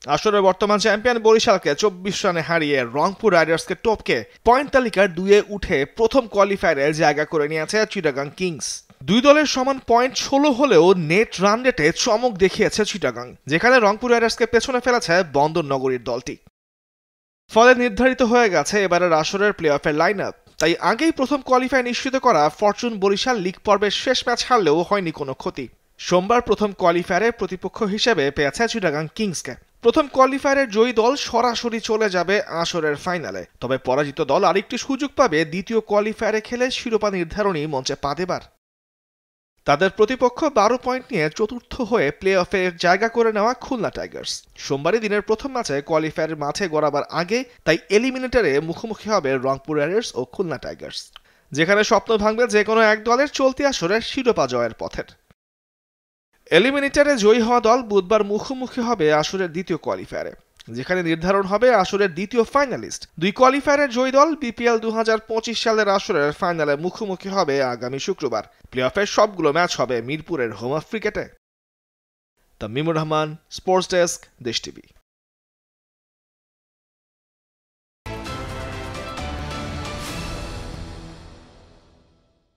আসলে বর্তমান চ্যাম্পিয়ন বরিশালকে 24 রানে হারিয়ে রংপুর রাইডার্সকে টপকে পয়েন্ট তালিকার 2-এ উঠে প্রথম কোয়ালিফায়ারে জায়গা করে নিয়েছে চিটাগাং কিংস। দুই দলের সমান পয়েন্ট 16 হলেও নেট রান রেটে চমক দেখিয়েছে চিটাগাং, যেখানে রংপুর রাইডার্সকে পেছনে ফেলেছে বন্দর নগরীর দলটি। ফলে নির্ধারিত হয়ে গেছে এবারের আসরের প্লে অফের লাইন আপ। তাই আগেই প্রথম কোয়ালিফাই নিশ্চিত করা ফরচুন বরিশাল লিগ পর্বের শেষ ম্যাচ হারলেও হয়নি কোনো ক্ষতি। সোমবার প্রথম কোয়ালিফায়ারে প্রতিপক্ষ হিসেবে পেয়েছে চিটাগাং কিংসকে। প্রথম কোয়ালিফায়ারের জয়ী দল সরাসরি চলে যাবে আসরের ফাইনালে, তবে পরাজিত দল আরেকটি সুযোগ পাবে দ্বিতীয় কোয়ালিফায়ারে খেলে শিরোপা নির্ধারণী মঞ্চে পা দেবার। তাদের প্রতিপক্ষ 12 পয়েন্ট নিয়ে চতুর্থ হয়ে প্লে অফে জায়গা করে নেওয়া খুলনা টাইগার্স। সোমবারই দিনের প্রথম ম্যাচে কোয়ালিফায়ারের মাঠে গড়াবার আগে তাই এলিমিনেটরে মুখোমুখি হবে রংপুর রাইডার্স ও খুলনা টাইগার্স, যেখানে স্বপ্ন ভাঙবে যে কোনো এক দলের চলতি আসরের শিরোপা জয়ের পথের। এলিমিনেটরে জয়ী হওয়া দল বুধবার মুখোমুখি হবে আসরের দ্বিতীয় কোয়ালিফায়ারে, যেখানে নির্ধারণ হবে আসরের দ্বিতীয় ফাইনালিস্ট। দুই কোয়ালিফায়ারের জয়ী দল বিপিএল 2025 সালের আসরের ফাইনালে মুখোমুখি হবে আগামী শুক্রবার। প্লে অফের সবগুলো ম্যাচ হবে মিরপুরের হোম অফ ক্রিকেটে। তামিমুর রহমান, স্পোর্টস ডেস্ক, দেশ টিভি।